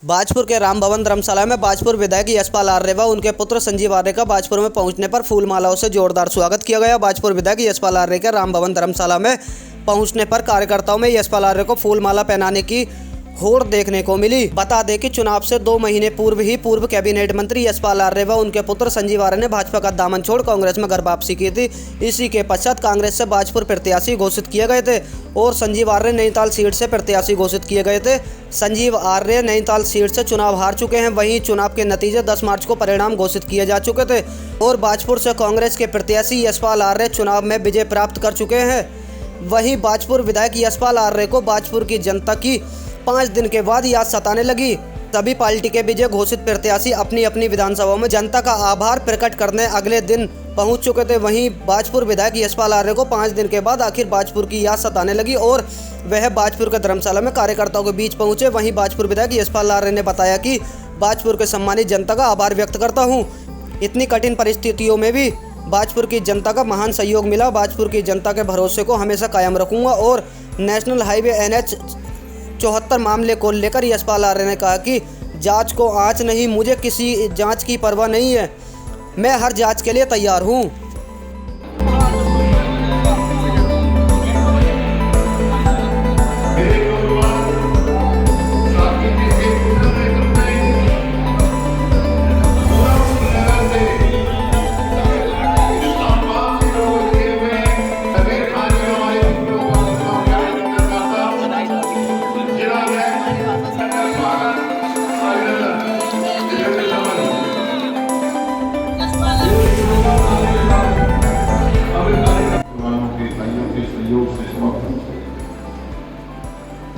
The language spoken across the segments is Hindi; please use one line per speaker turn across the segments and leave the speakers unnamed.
बाजपुर के राम भवन धर्मशाला में बाजपुर विधायक यशपाल आर्य व उनके पुत्र संजीव आर्य का बाजपुर में पहुंचने पर फूल मालाओं से जोरदार स्वागत किया गया। बाजपुर विधायक यशपाल आर्य के राम भवन धर्मशाला में पहुंचने पर कार्यकर्ताओं में यशपाल आर्य को फूल माला पहनाने की होड़ देखने को मिली। बता दें कि चुनाव से 2 महीने पूर्व ही पूर्व कैबिनेट मंत्री यशपाल आर्य व उनके पुत्र संजीव आर्य ने भाजपा का दामन छोड़ कांग्रेस में घर वापसी की थी। इसी के पश्चात कांग्रेस से बाजपुर प्रत्याशी घोषित किए गए थे और संजीव आर्य नैनीताल सीट से प्रत्याशी घोषित किए गए थे। संजीव आर्य नैनीताल सीट से चुनाव हार चुके हैं। वहीं चुनाव के नतीजे 10 मार्च को परिणाम घोषित किए जा चुके थे और बाजपुर से कांग्रेस के प्रत्याशी यशपाल आर्य चुनाव में विजय प्राप्त कर चुके हैं। वहीं बाजपुर विधायक यशपाल आर्य को बाजपुर की जनता की 5 दिन के बाद याद सताने लगी। सभी पार्टी के विजय घोषित प्रत्याशी अपनी अपनी विधानसभाओं में जनता का आभार प्रकट करने अगले दिन पहुंच चुके थे। वहीं बाजपुर विधायक यशपाल आर्य को 5 दिन के बाद आखिर बाजपुर की याद सताने लगी और वह बाजपुर के धर्मशाला में कार्यकर्ताओं के बीच पहुंचे। वहीं बाजपुर विधायक यशपाल आर्य ने बताया कि बाजपुर के सम्मानित जनता का आभार व्यक्त करता हूँ। इतनी कठिन परिस्थितियों में भी बाजपुर की जनता का महान सहयोग मिला। बाजपुर की जनता के भरोसे को हमेशा कायम रखूंगा। और नेशनल हाईवे NH 74 मामले को लेकर यशपाल आर्य ने कहा कि जांच को आँच नहीं, मुझे किसी जांच की परवाह नहीं है, मैं हर जांच के लिए तैयार हूं।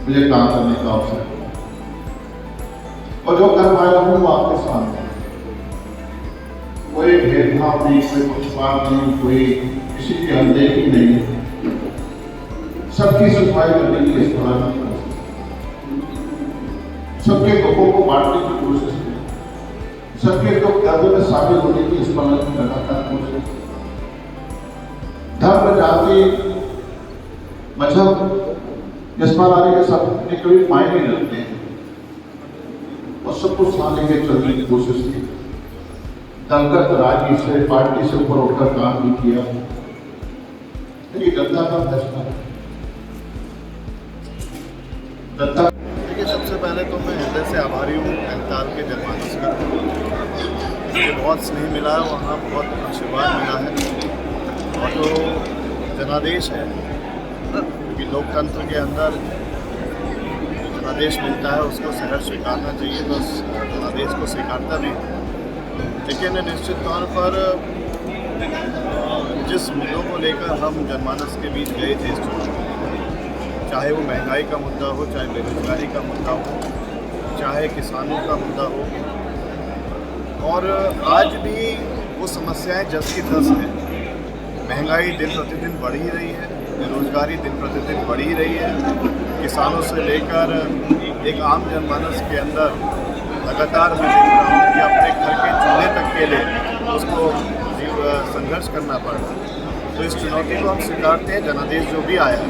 मुझे काम करने का अवसर और जो कर पाया हूँ वो आपके सामने। कोई भेदभाव नहीं, कोई पक्षपात नहीं, कोई किसी की अनदेखी नहीं, सबकी सफाई करने की इस तरह सबके दुखों को बांटने की कोशिश की, सबके दुख दर्द में शामिल होने की इस तरह की लगातार कोशिश। धर्म, जाति, मजहब यशपाल आर्य के साथ कभी मायने नहीं रखते हैं और सब कुछ साथ लेके चलने की कोशिश की। दलगत राजनीति से, पार्टी से ऊपर उठकर काम भी किया। ये जनता का फैसला है। जनता
देखिए, सबसे पहले तो मैं हृदय से आभारी हूँ नैनीताल के जनमानस का। मुझे बहुत स्नेह मिला है, वहाँ बहुत आशीर्वाद मिला है और जो जनादेश है कि लोकतंत्र के अंदर जनादेश मिलता है उसको सहर्ष स्वीकारना चाहिए, बस जनादेश को स्वीकारता भी। लेकिन निश्चित तौर पर जिस मुद्दों को लेकर हम जनमानस के बीच गए थे इस चुनाव में, चाहे वो महंगाई का मुद्दा हो, चाहे बेरोजगारी का मुद्दा हो, चाहे किसानों का मुद्दा हो, और आज भी वो समस्याएं जस की तस हैं। महंगाई दिन प्रतिदिन बढ़ ही रही है, बेरोजगारी दिन प्रतिदिन बढ़ ही रही है। किसानों से लेकर एक आम जनमानस के अंदर लगातार मैं देख रहा हूँ कि अपने घर के चूल्हे तक के लिए उसको संघर्ष करना पड़ रहा है। तो इस चुनौती को हम स्वीकारते हैं, जनादेश जो भी आया,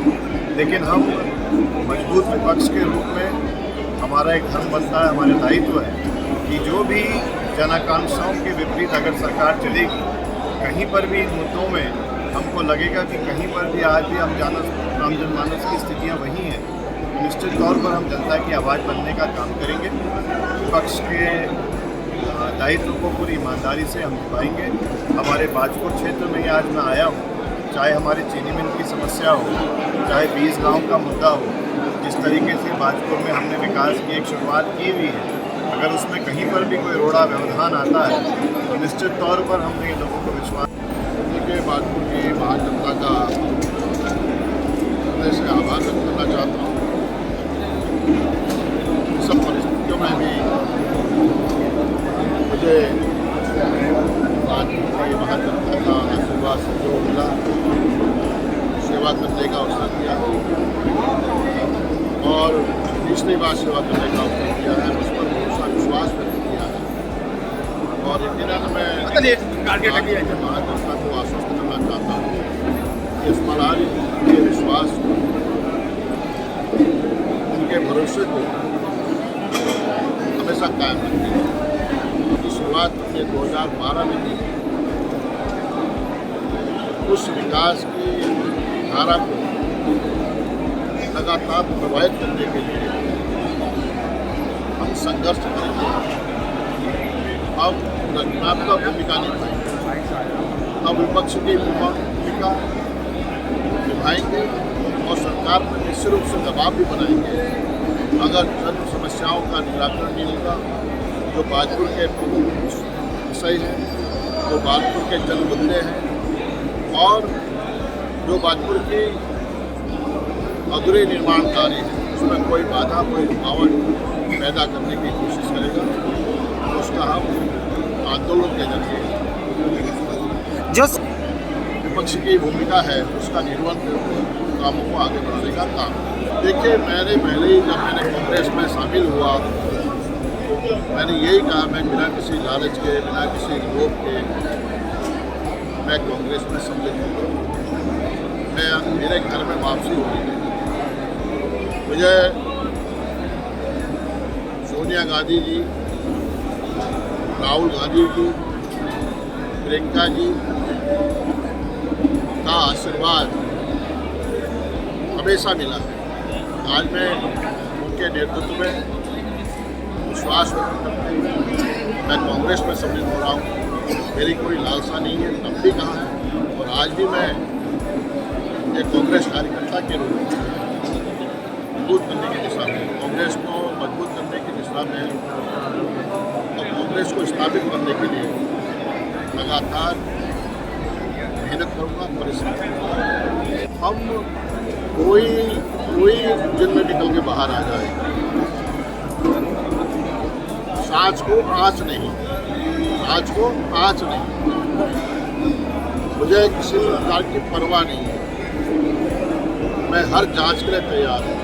लेकिन हम मजबूत विपक्ष के रूप में हमारा एक धर्म बनता है, हमारे दायित्व है कि जो भी जनाकांक्षाओं के विपरीत अगर सरकार चलेगी, कहीं पर भी इन मुद्दों में हमको लगेगा कि कहीं पर भी आज भी आम जनमानस की स्थितियाँ वही हैं, तो निश्चित तौर पर हम जनता की आवाज़ बनने का काम करेंगे। विपक्ष के दायित्व को पूरी ईमानदारी से हम निभाएंगे। हमारे बाजपुर क्षेत्र में आज मैं आया हूँ, चाहे हमारी चीनी मिल की समस्या हो, चाहे 20 गाँव का मुद्दा हो, जिस तरीके से बाजपुर में हमने विकास की एक शुरुआत की हुई है, अगर उसमें कहीं पर भी कोई रोड़ा व्यवधान आता है तो निश्चित तौर पर हमने लोगों को विश्वास के बाजपुर की महान जनता का हृदय से आभार व्यक्त करना चाहता हूँ। सब परिस्थितियों में भी मुझे बाजपुर की महान जनता का आशीर्वाद जो मिला, सेवा करने का अवसर दिया और तीसरी बार सेवा करने का अवसर दिया है, उस पर भरोसा विश्वास व्यक्त किया है। और यकीनन मैं महान जनता को आश्वस्त करना चाहता हूँ कि यशपाल आर्य के विश्वास को, उनके भरोसे को हमेशा कायम रखेंगे। की शुरुआत हमने 2012 में की। उस विकास की धारा को लगातार प्रभावित करने के लिए हम संघर्ष करेंगे। अब रचनात्मक भूमिका निभाएंगे, अब विपक्ष की भूमिका निभाएंगे और सरकार पर निश्चित रूप से दबाव भी बनाएंगे। अगर जन समस्याओं का निराकरण नहीं होगा, जो भाजपुर के प्रमुख विषय हैं, जो भाजपुर के जन मुद्दे हैं और जो भाजपुर की अधूरे निर्माण कार्य है, उसमें कोई बाधा, कोई रुकावट पैदा करने की कोशिश करेगा, तो उसका हम आंदोलन के जरिए
जो
विपक्ष की भूमिका है उसका निर्वहन करके कामों को आगे बढ़ाने का काम। देखिए, मैंने पहले ही जब मैंने कांग्रेस में शामिल हुआ, मैंने यही कहा, मैं बिना किसी लालच के, बिना किसी लोभ के मैं कांग्रेस में सम्मिलित हुआ। मेरे घर में वापसी हुई। मुझे सोनिया गांधी जी, राहुल गांधी जी, प्रियंका जी का आशीर्वाद हमेशा मिला है। आज मैं उनके नेतृत्व में विश्वास व्यक्त करते हुए मैं कांग्रेस में सम्मिलित हो रहा हूँ। मेरी कोई लालसा नहीं है, तब भी कहा है और आज भी मैं एक कांग्रेस कार्यकर्ता के रूप में मजबूत करने की दिशा में, कांग्रेस को मजबूत करने की दिशा में और कांग्रेस को स्थापित करने के लिए लगातार मेहनत करूँगा, परिश्रम करूँगा। हम कोई जिनमें निकल के बाहर आ जाए, साँच को आँच नहीं, साँच को आँच नहीं। मुझे किसी प्रकार की परवाह नहीं है। मैं हर जांच के लिए तैयार हूँ।